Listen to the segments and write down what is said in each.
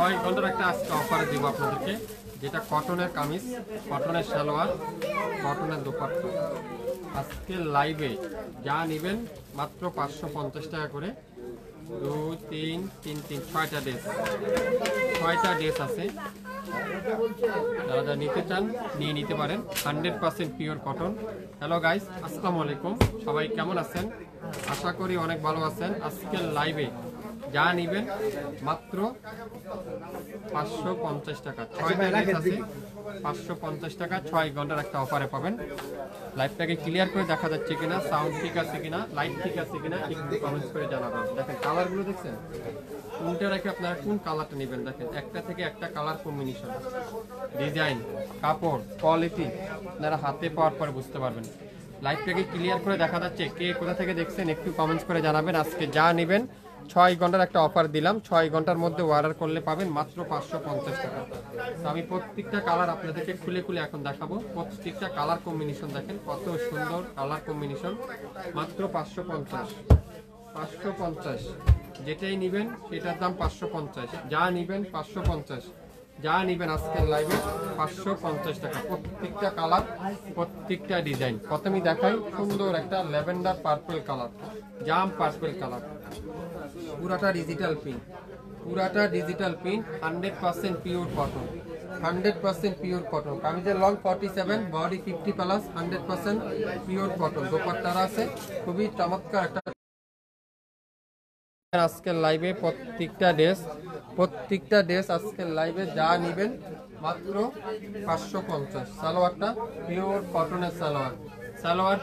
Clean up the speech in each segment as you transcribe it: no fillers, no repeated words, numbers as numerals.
6 ঘন্টার একটা আজকে অফারে দেবো আপনাদেরকে, যেটা কটনের কামিজ, কটনের সালোয়ার, কটনের দোপাট্টা। আজকে লাইভে যা নেবেন মাত্র 550 টাকা করে। 2 3 3 3 6টা ড্রেস, 6টা ড্রেস আছে। যারা যারা নিতে চান নিয়ে নিতে পারেন। 100% পিওর কটন। হ্যালো গাইস, আসসালামু আলাইকুম। সবাই কেমন আছেন? আশা করি অনেক ভালো আছেন। আজকের লাইভে যা নেবেন মাত্র 550 টাকা। 6টা ড্রেস আছে, 550 টাকা। 6 ঘন্টার একটা অফারে পাবেন। লাইভটাকে ক্লিয়ার করে দেখা যাচ্ছে কিনা, সাউন্ড ঠিক আছে কিনা, লাইট ঠিক আছে কিনা একটু কমেন্টস করে জানাবেন। দেখেন কালারগুলো দেখছেন, কোনটা রেখে আপনারা কোন কালারটা নেবেন। দেখেন একটা থেকে একটা কালার কম্বিনেশন, ডিজাইন, কাপড়, কোয়ালিটি আপনারা হাতে পাওয়ার পরে বুঝতে পারবেন। লাইভটাকে ক্লিয়ার করে দেখা যাচ্ছে, কে কোথা থেকে দেখছেন একটু কমেন্টস করে জানাবেন। আজকে যা নেবেন 6 ঘন্টার একটা অফার দিলাম। 6 ঘন্টার মধ্যে অর্ডার করলে পাবেন মাত্র 550 টাকা। তো আমি প্রত্যেকটা কালার আপনাদেরকে খুলে খুলে এখন দেখাবো। প্রত্যেকটা কালার কম্বিনেশন দেখেন কত সুন্দর কালার কম্বিনেশন। মাত্র 550, 550। যেটাই নেবেন সেটার দাম 550। যা নেবেন 550, যা নেবেন আজকের লাইভে 550 টাকা। প্রত্যেকটা কালার, প্রত্যেকটা ডিজাইন। প্রথমেই দেখাই সুন্দর একটা ল্যাভেন্ডার পার্পল কালার, জাম পার্পল কালার, পুরাটা ডিজিটাল প্রিন্ট, পুরাটা digital print. 100% pure cotton, 100% pure cotton. কামিজের লং 47, বডি 50+, 100% পিওর কটন। দোপাট্টারা আছে খুবই চমৎকার একটা। আজকের লাইভে প্রত্যেকটা ড্রেস আজকের লাইভে যা নেবেন মাত্র 550। সালোয়ারটা পিওর কটনের সালোয়ার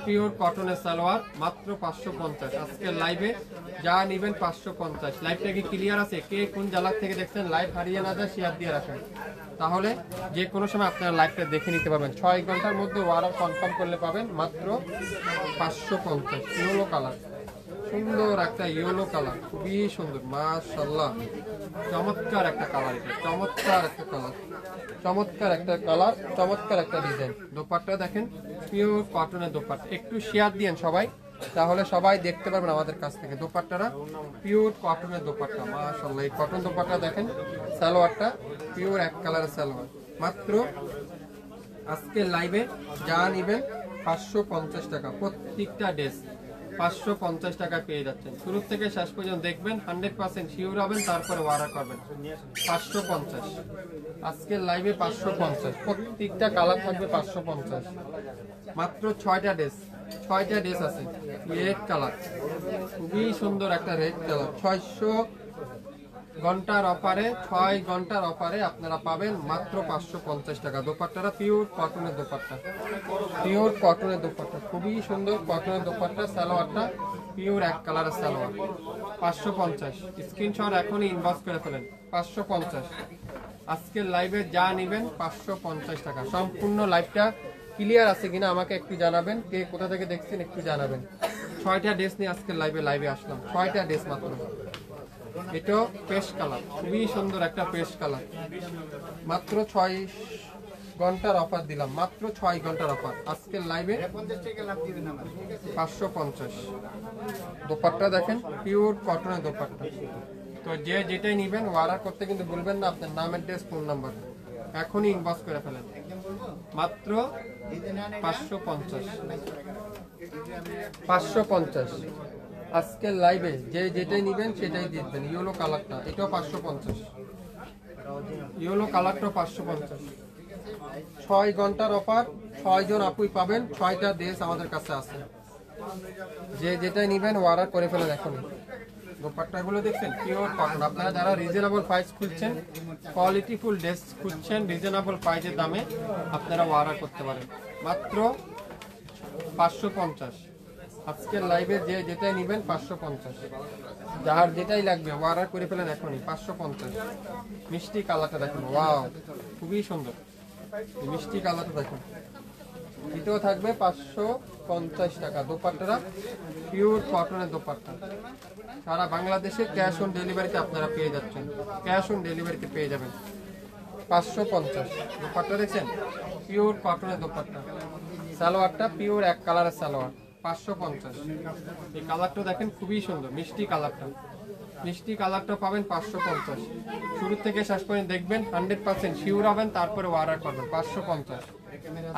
পিওর কটনের সালোয়ার, মাত্র 550। আজকের লাইভে যা নেবেন 550। লাইভটা কি ক্লিয়ার আছে? কে কোন জেলা থেকে দেখছেন লাইভ হারিয়ে না যায় শেয়ার দিয়ে রাখেন, তাহলে যে কোনো সময় আপনারা লাইভটা দেখে নিতে পারবেন। 6 ঘন্টার মধ্যে অর্ডার কনফার্ম করলে পাবেন মাত্র 550। ইয়েলো কালার, সুন্দর একটা ইয়েলো কালার, খুবই সুন্দর মাশাআল্লাহ। চমৎকার একটা কালার, এটা চমৎকার একটা কালার, চমৎকার একটা কালার, চমৎকার একটা ডিজাইন। দোপাট্টা দেখেন পিওর কটনের দোপাট্টা। একটু শেয়ার দিয়েন সবাই, তাহলে সবাই দেখতে পারবেন আমাদের কাছ থেকে। দোপাট্টারা পিওর কটনের দোপাট্টা মাশাআল্লাহ। এই কটন দোপাট্টা দেখেন, সালোয়ারটা পিওর এক কালারের সালোয়ার। মাত্র আজকে লাইভে যা নেবেন 550 টাকা। প্রত্যেকটা ড্রেস 550 টাকা পেয়ে যাচ্ছেন। শুরু থেকে শেষ পর্যন্ত দেখবেন, 100% শিওর হবেন, তারপরে অর্ডার করবেন। 550 আজকের লাইভে 550। প্রত্যেকটা কালার থাকবে 550। মাত্র 6টা ড্রেস আছে। রেড কালার, খুবই সুন্দর একটা রেড কালার। 600 ঘন্টার অফারে, 6 ঘন্টার অফারে আপনারা পাবেন মাত্র 550 টাকা। দোপাট্টারা পিওর কটনের দোপাট্টা, পিওর কটনের দোপাট্টা, খুবই সুন্দর কটনের দোপাট্টা। সালোয়ারটা পিওর এক কালারের সালোয়ার। 550 স্ক্রিনশট এখনই ইনবক্স করে ফেলেন। 550 আজকের লাইভে যা নেবেন 550 টাকা। সম্পূর্ণ লাইভটা ক্লিয়ার আছে কিনা আমাকে একটু জানাবেন। কে কোথা থেকে দেখছেন একটু জানাবেন। 6টা ড্রেস নিয়ে আজকের লাইভে আসলাম। 6টা ড্রেস মাত্র। এটাও পেস্ট কালার, খুবই সুন্দর একটা পেস্ট কালার। মাত্র 6 ঘন্টার অফার দিলাম, মাত্র 6 ঘন্টার অফার আজকের লাইভে 550। দোপাট্টা দেখেন পিওর কটনের দোপাট্টা। তো যে যেটাই নেবেন অর্ডার করতে কিন্তু ভুলবেন না আপনার নাম, অ্যাড্রেস, ফোন নাম্বার এখনই ইনবক্স করে ফেলেন। মাত্র 550, 550 আজকের লাইভে যে যেটাই নেবেন সেটাই দিবেন। ইয়েলো কালারটা এটাও 550, ইয়েলো কালারটাও 550। 6 ঘন্টার অফার, 6 জন আপুই পাবেন। 6টা ড্রেস আমাদের কাছে আছে। যে যেটাই নেবেন অর্ডার করে ফেলেন এখনই। দোপাট্টাগুলো দেখছেন পিওর কটন। আপনারা যারা রিজনেবল প্রাইস খুঁজছেন, কোয়ালিটি ফুল ড্রেস খুঁজছেন রিজনেবল প্রাইসের দামে, আপনারা অর্ডার করতে পারেন মাত্র 550। আজকের লাইভে যে যেটাই নেবেন 550। যার যেটাই লাগবে অর্ডার করে ফেলেন এখনই। 550। মিষ্টি কালারটা দেখুন, ওয়াও খুবই সুন্দর মিষ্টি কালারটা দেখুন। এটাও থাকবে 550 টাকা। দোপাট্টারা পিওর কটনের দোপাট্টা। সারা বাংলাদেশে ক্যাশ অন ডেলিভারিতে আপনারা পেয়ে যাচ্ছেন, ক্যাশ অন ডেলিভারিতে পেয়ে যাবেন। 550 দোপাট্টা দেখছেন, পিওর কটনের দোপাট্টা। সালোয়ারটা পিওর এক কালারের সালোয়ার, 550। এই কালারটা দেখেন খুবই সুন্দর মিষ্টি কালারটা। মিষ্টি কালারটা পাবেন 550। শুরু থেকে শেষ পর্যন্ত দেখবেন, 100% শিওর হবেন, তারপরে অর্ডার করবেন। 550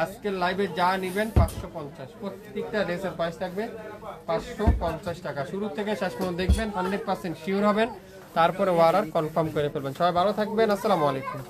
আজকের লাইভে যা নেবেন 550। প্রত্যেকটা ড্রেসের প্রাইস থাকবে 550 টাকা। শুরু থেকে শেষ পর্যন্ত দেখবেন, 100% শিওর হবেন, তারপরে অর্ডার কনফার্ম করে ফেলবেন। সবাই ভালো থাকবেন, আসসালামু আলাইকুম।